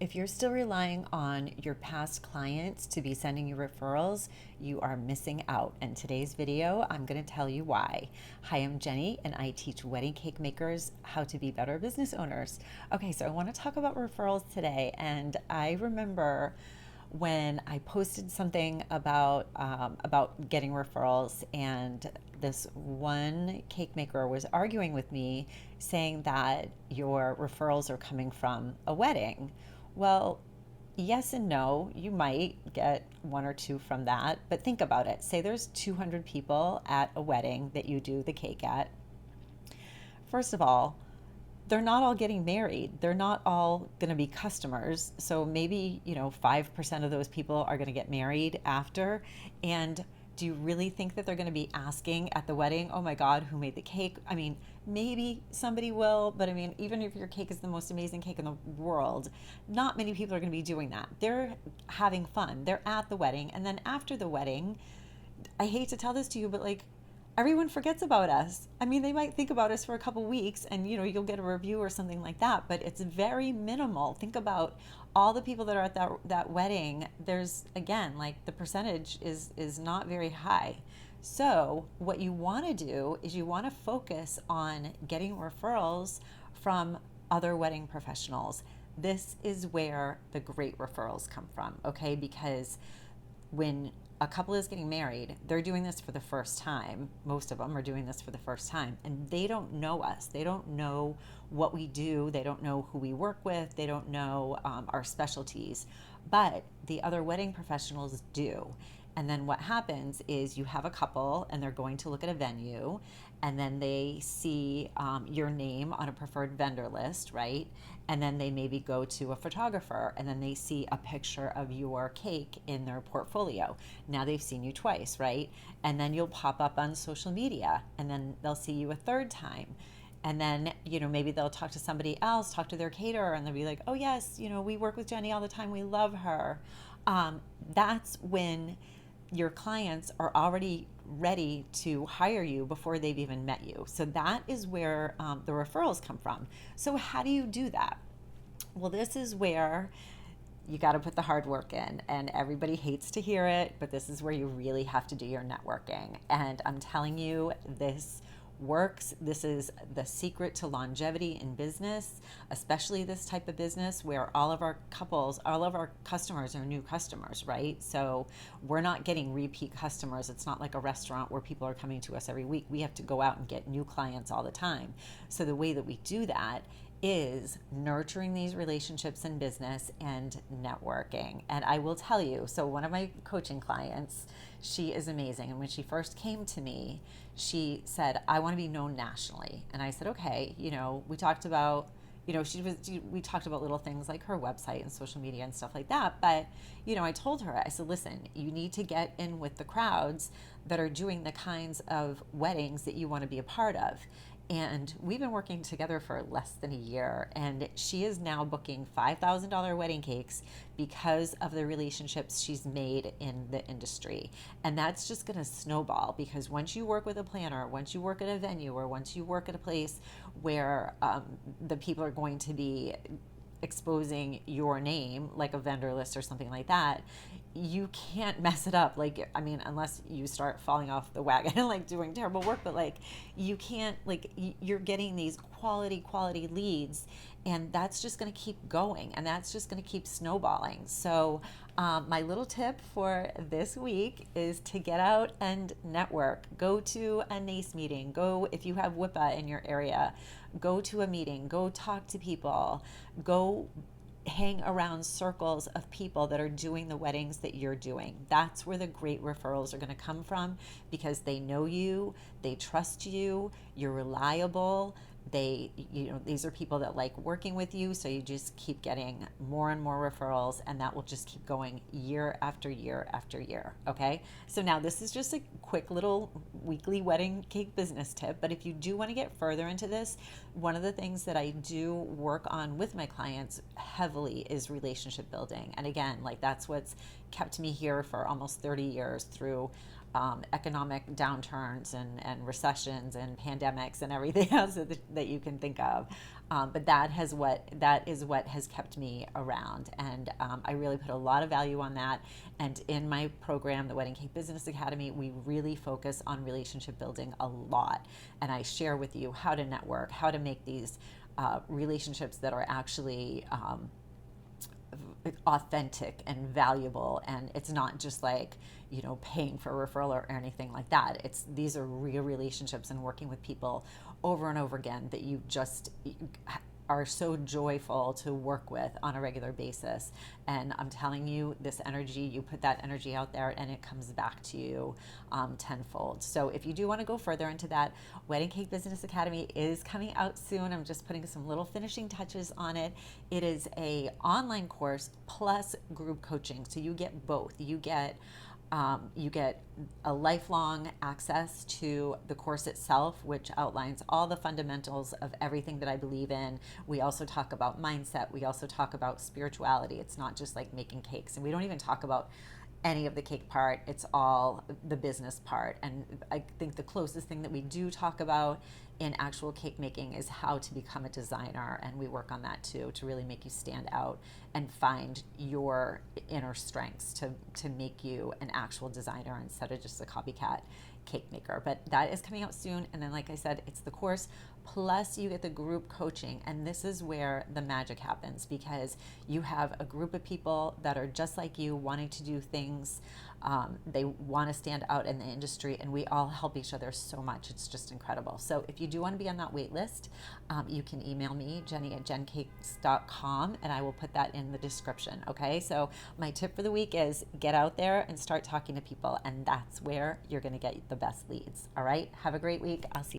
If you're still relying on your past clients to be sending you referrals, you are missing out. In today's video, I'm going to tell you why. Hi, I'm Jenny, and I teach wedding cake makers how to be better business owners. Okay, so I want to talk about referrals today, and I remember when I posted something about getting referrals, and this one cake maker was arguing with me, saying that your referrals are coming from a wedding. Well, yes and no. You might get one or two from that, but think about it. Say there's 200 people at a wedding that you do the cake at. First of all, they're not all getting married. They're not all going to be customers. So maybe, 5% of those people are going to get married after. And do you really think that they're going to be asking at the wedding, oh my God, who made the cake? I mean, maybe somebody will, but I mean, even if your cake is the most amazing cake in the world, not many people are going to be doing that. They're having fun. They're at the wedding. And then after the wedding, I hate to tell this to you, but like everyone forgets about us. I mean, they might think about us for a couple weeks and you'll get a review or something like that, but it's very minimal. Think about all the people that are at that wedding. There's again, like the percentage is not very high. So, what you want to do is you want to focus on getting referrals from other wedding professionals. This is where the great referrals come from, okay? Because when a couple is getting married, they're doing this for the first time. Most of them are doing this for the first time, and they don't know us. They don't know what we do. They don't know who we work with. They don't know our specialties, but the other wedding professionals do. And then what happens is you have a couple and they're going to look at a venue, and then they see your name on a preferred vendor list, right? And then they maybe go to a photographer and then they see a picture of your cake in their portfolio. Now they've seen you twice, right? And then you'll pop up on social media, and then they'll see you a third time. And then, maybe they'll talk to somebody else, talk to their caterer, and they'll be like, oh, yes, we work with Jenny all the time. We love her. That's when your clients are already ready to hire you before they've even met you. So that is where the referrals come from. So how do you do that? Well, this is where you got to put the hard work in, and everybody hates to hear it, but this is where you really have to do your networking. And I'm telling you, this works. This is the secret to longevity in business, especially this type of business where all of our customers are new customers, right? So we're not getting repeat customers. It's not like a restaurant where people are coming to us every week. We have to go out and get new clients all the time. So the way that we do that is nurturing these relationships in business and networking. And I will tell you, so one of my coaching clients, she is amazing. And when she first came to me, she said, I want to be known nationally. And I said, okay, we talked about, we talked about little things like her website and social media and stuff like that. But, I told her, I said, listen, you need to get in with the crowds that are doing the kinds of weddings that you want to be a part of. And we've been working together for less than a year, and she is now booking $5,000 wedding cakes because of the relationships she's made in the industry. And that's just going to snowball, because once you work with a planner, once you work at a venue, or once you work at a place where the people are going to be exposing your name, like a vendor list or something like that, you can't mess it up. Like, I mean, unless you start falling off the wagon and like doing terrible work, but like you can't, like you're getting these quality leads, and that's just going to keep going, and that's just going to keep snowballing. So my little tip for this week is to get out and network. Go to a NACE meeting. Go, if you have WIPA in your area, go to a meeting. Go talk to people. Go hang around circles of people that are doing the weddings that you're doing. That's where the great referrals are going to come from, because they know you, they trust you, you're reliable. These are people that like working with you, so you just keep getting more and more referrals, and that will just keep going year after year after year. Okay, so now this is just a quick little weekly wedding cake business tip, but if you do want to get further into this, one of the things that I do work on with my clients heavily is relationship building. And again, like that's what's kept me here for almost 30 years through economic downturns and recessions and pandemics and everything else that you can think of. But that is what has kept me around, and I really put a lot of value on that. And in my program, the Wedding Cake Business Academy, we really focus on relationship building a lot, and I share with you how to network, how to make these relationships that are actually authentic and valuable, and it's not just like, you know, paying for a referral or anything like that. It's these are real relationships and working with people over and over again that you just are so joyful to work with on a regular basis. And I'm telling you, this energy, you put that energy out there and it comes back to you tenfold. So if you do want to go further into that, Wedding Cake Business Academy is coming out soon. I'm just putting some little finishing touches on it. It is a online course plus group coaching. So you get both. You get a lifelong access to the course itself, which outlines all the fundamentals of everything that I believe in. We also talk about mindset. We also talk about spirituality. It's not just like making cakes. And we don't even talk about any of the cake part. It's all the business part. And I think the closest thing that we do talk about in actual cake making is how to become a designer, and we work on that too, to really make you stand out and find your inner strengths to make you an actual designer instead of just a copycat cake maker. But that is coming out soon. And then, like I said, it's the course plus you get the group coaching, and this is where the magic happens, because you have a group of people that are just like you, wanting to do things. They want to stand out in the industry, and we all help each other so much. It's just incredible. So if you do want to be on that wait list, you can email me, jenny@jencakes.com, and I will put that in the description. Okay, so my tip for the week is get out there and start talking to people, and that's where you're going to get the best leads. All right, have a great week. I'll see you.